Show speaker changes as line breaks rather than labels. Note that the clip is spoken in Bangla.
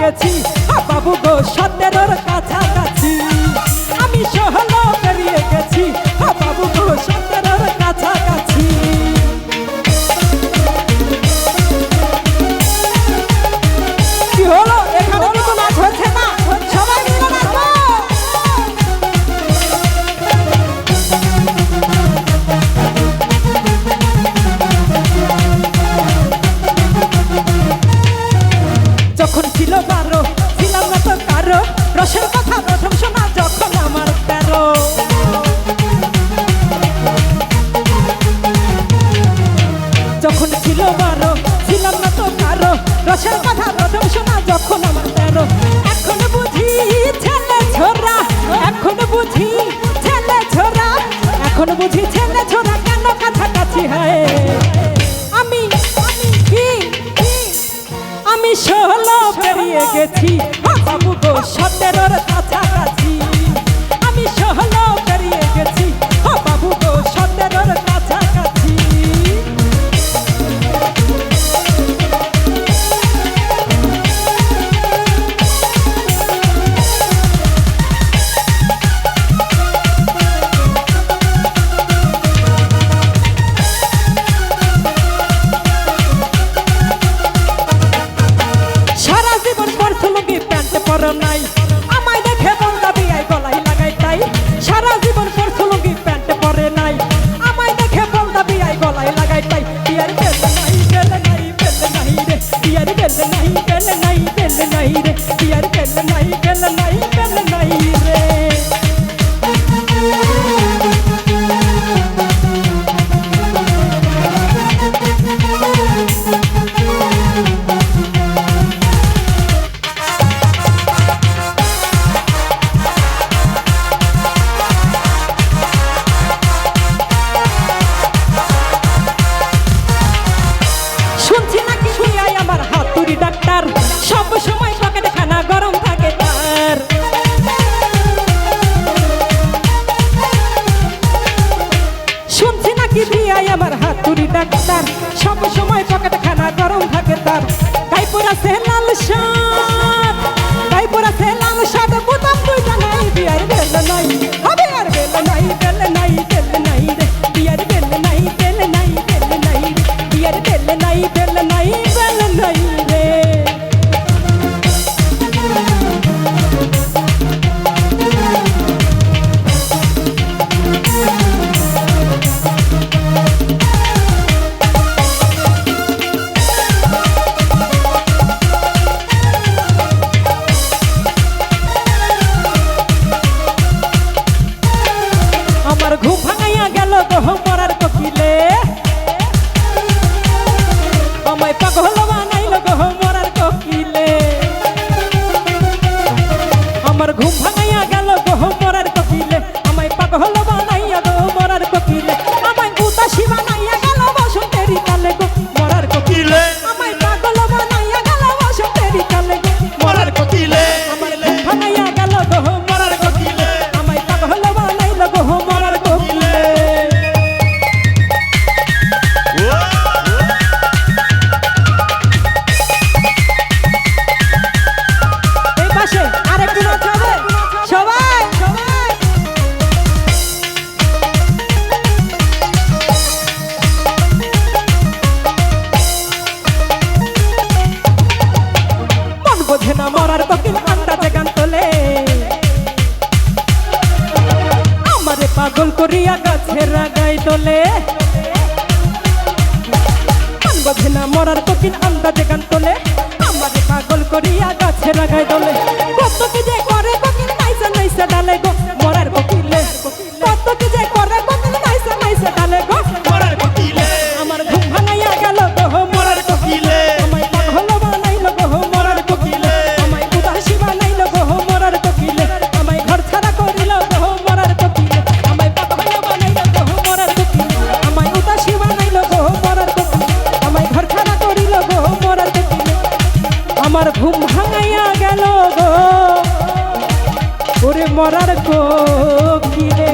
গেছি বাবু গো 17-র কাছাকাছি। আমি 16 পেরিয়ে গেছি বাবু গো 17-র কাছাকাছি। কি হলো এখানে কিন্তু নাচ হচ্ছে না, সবাই মিলে নাচো। যখন ছিল 12 ছিলাম না তো কারো, রসের কথা প্রথম শোনা যখন আমার 13। যখন ছিল 12 ছিলাম না তো কারো, রসের কথা প্রথম শোনা যখন আমার 13। এখন বুঝি ছেলে ছোরা, এখন বুঝি ছেলে ছোরা, এখন বুঝি ছেলে ছোরা কেন কাছাকাছি হয়। আমি আমি 16 পেরিয়ে গেছি বাবু গো 17-র কাছাকাছি। আমি 16 পেরিয়ে গেছি বাবু গো 17-র কাছাকাছি। সারা জীবন পরছো লুঙ্গি প্যান্ট পরো নাই, আমায় দেখে বলদা বিয়ায় গলায় লাগাই তাই। সারা জীবন পরছো লুঙ্গি প্যান্ট পরে নাই, আমায় দেখে বলদা বিয়ায় গলায় লাগাই তাই। বিয়ার বেল নাই বেল নাই বেল নাই রে, বিয়ার বেল নাই বেল নাই বেল নাই রে, বিয়ার বেল নাই বেল নাই বেল নাই রে। শুনছি নাকি বিয়ায় আমার হাতুড়ি ডাক্তার, সব সময় পকেটে খানা গরম থাকে তার। শুনছি নাকি বিয়ায় আমার হাতুড়ি ডাক্তার, সব সময় পকেটে খানা গরম থাকে তার। গাই পরাছে লাল শার্ট, গাই পরাছে লাল শার্ট, বোতাম দুইটা নাই। বিয়ার বেল নাই হবে আর বেল নাই বেল নাই বেল নাই রে, বিয়ার বেল নাই বেল নাই বেল নাই রে, বিয়ার বেল নাই বেল নাই বেল নাই রে। আমার ঘুম ভাঙাইয়া গেল গো মরার কোকিলে, আমায় পাগল বানাইল গো মরার কোকিলে। আমার ঘুম ভাঙাইয়া গেল গো মরার কোকিলে, আমায় পাগল বানাইয়া গো মরার কোকিলে। আমায় উদাসী বানাইয়া গেল বসন্তেরি কালে গো মরার কোকিলে, আমায় পাগল বানাইয়া গেল বসন্তেরি কালে গো মরার কোকিলে। আমার ঘুম ভাঙাইয়া গেল গো মরার কোকিলে, আমায় পাগল বানাইল গো মরার কোকিলে। এই পাশে আরেকটু নাচ হবে সবাই সবাই। মন বোঝে না মরার কোকিল আন্দাজে গান তোলে, আমারে পাগল করিয়া গাছের আগায় তোলে। মন বোঝে না মরার কোকিল আন্দাজে গান তোলে, আমারে পাগল করিয়া গাছের আগায় তোলে। কত কি যে করে কোকিল নাইসা নাইসা ডালে গো মরার কোকিলে, কত কি যে করে কোকিল নাইসা নাইসা ডালে গো মরার কোকিলে। আমার ঘুম ভাঙাইয়া গেল গো মরার কোকিলে, আমায় পাগল বানাইল গো মরার কোকিলে। আমায় উদাসী বানাইল গো মরার কোকিলে, আমায় ঘর ছাড়া করিল গো মরার কোকিলে। আমায় পাগল বানাইল গো মরার কোকিলে, আমায় উদাসী বানাইল গো মরার কোকিলে। আমায় ঘর ছাড়া করিল গো মরার কোকিলে। আমার ঘুম ভাঙাইয়া গেল গো ওরে মরার কোকিলে।